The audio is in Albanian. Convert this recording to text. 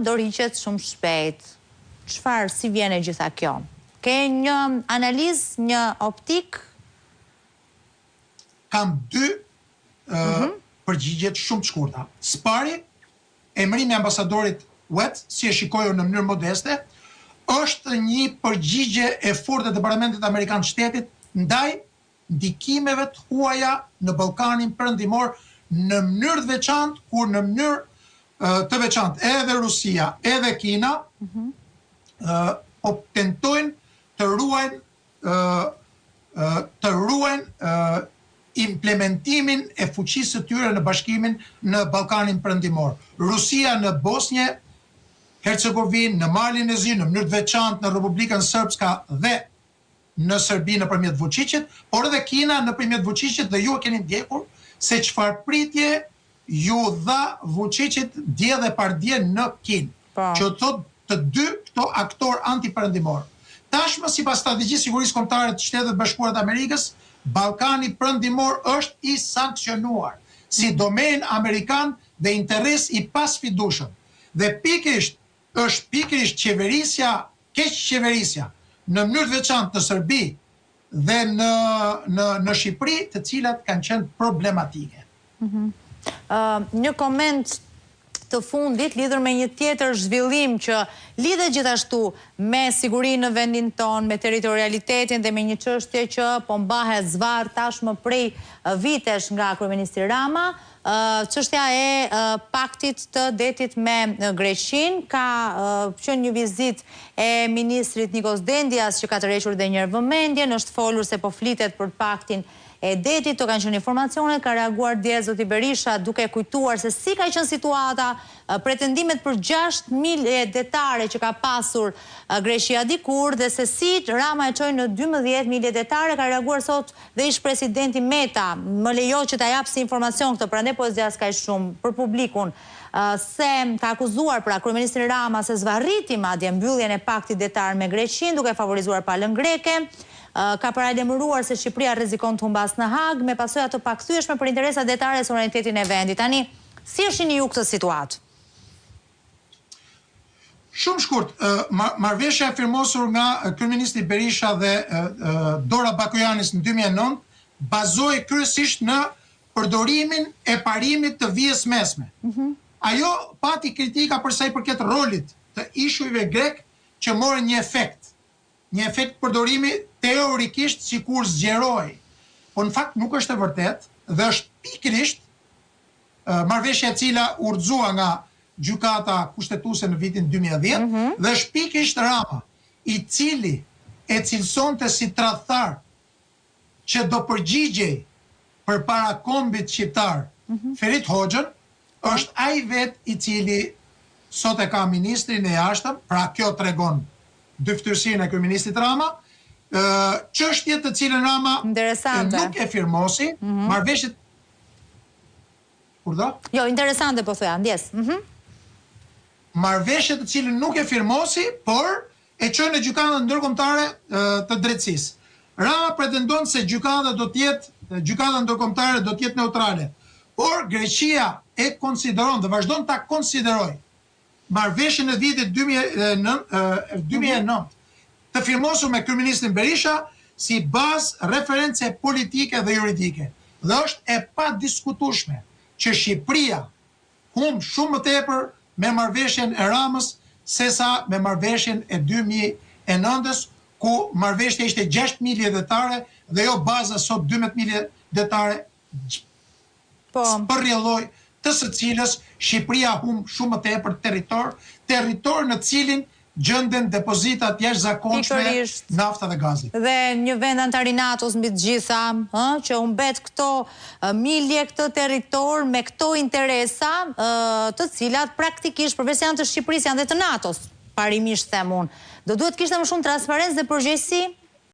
dorëhiqet shumë shpejt. Çfarë si vjen e gjitha kjo? Ke një analizë, një optik? Kam dy përgjigjet shumë të shkurta. Spari, emërimi i ambasadorit Wet, si e shikojë në mënyrë modeste, është një përgjigje e fortë e Departamentit Amerikan të Shtetit ndaj ndikimeve të huaja në Ballkanin Perëndimor në mënyrë të veçantë, kur në mënyrë të veçantë edhe Rusia, edhe Kina tentojnë të ruajnë implementimin e fuqisë së tyre në bashkimin në Ballkanin Perëndimor. Rusia në Bosnjë, Hercegovinë, në Malinë, në mënyrë të veçantë në Republikën Srpska dhe në Serbi nëpërmjet Vučićit, por edhe Kina nëpërmjet Vučićit, dhe ju e keni ndjekur se çfarë pritje ju dha Vučićit dje dhe pardje në Kinë. Që thot të dy këto aktor antiperëndimor. Tashmë sipas strategjisë sigurisë kombëtare të Shtetit Bashkuar të Amerikës, Ballkani Perëndimor është i sankcionuar si domen amerikan dhe interes i pasfidueshëm. Dhe është pikërisht keq qeverisja në mënyrë të veçantë në Serbi dhe në Shqipëri, të cilat kanë qenë problematike. Një koment të fundit lidhur me një tjetër zhvillim që lidhet gjithashtu me sigurinë në vendin ton, me territorialitetin dhe me një çështje që po mbahet zvarr tashmë prej vitesh nga kryeministri Rama, çështja e paktit të detit me Greqinë. Ka qenë një vizitë e ministrit Nikos Dendias që ka tërhequr dhe një herë vëmendjen, është folur se po flitet për paktin e detit, të kanë qenë informacione, ka reaguar dje zoti Berisha duke kujtuar se si ka qenë situata, pretendimet për 6 milje detare që ka pasur Greqia dikur dhe se si Rama e çoi në 12 milje detare. Ka reaguar sot dhe ish presidenti Meta, më lejo që ta jap si informacion këtë, prandaj po zgjas kaq shumë për publikun, se ka akuzuar pra kryeministrin Rama se zvarriti madje mbylljen e paktit detar me Greqinë duke favorizuar palën greke. Ka paralajmëruar se Shqipëria rrezikon të humbas në Hag me pasoja të pakthyeshme për interesa detare e suverenitetin e vendit. Tani, si e shihni ju këtë situatë? Shumë shkurt, marrëveshja e firmosur nga kryeministri Berisha dhe Dora Bakojanis në 2009 bazohej kryesisht në përdorimin e parimit të vijës mesme. Ajo pati kritika për sa i përket rolit të ishujve grek që morën një efekt përdorimi teorikisht sikur zgjeroi. Po në fakt nuk është e vërtet dhe është pikërisht marrëveshja e cila urdhëzua nga gjykata kushtetuese në vitin 2010 dhe është pikërisht Rama, i cili e cilësonte si tradhtar që do përgjigjej përpara kombit shqiptar Ferit Hoxhën, është ai vet i cili sot e ka ministrin e jashtëm, pra kjo tregon dyftësinë e kryeministit Rama, çështje të cilën Rama nuk e firmosi, marrëveshjet. Kurdo? Jo, interesante po thoya, ndjes. Marrëveshje të cilën nuk e firmosi, por e çon në gjykatën ndërkombëtare të drejtësisë. Rama pretendon se gjykata ndërkombëtare do të jetë neutrale, por Greqia e konsideron dhe vazhdon ta konsiderojë marrëveshjen e vitit 2009 të firmosur me kryeministrin Berisha si bazë referencë politike dhe juridike. Dhe është e padiskutueshme që Shqipëria humb shumë më tepër me marrëveshjen e Ramës sesa me marrëveshjen e 2009-s, ku marrëveshja ishte 6 milje detare dhe jo baza sot 12 milje detare për rrjedhoj të së cilës Shqipëria humb shumë më tepër territor në cilin gjenden depozitat jashtëzakonshme nafta dhe gazi. Dhe një vend antar i NATO-s mbi të gjitha, që humbet këto milje, këtë territor me këto interesa, të cilat praktikisht përveç se janë të Shqipërisë janë dhe të NATO-s, parimisht them unë. Do duhet kishte më shumë transparencë dhe përgjegjësi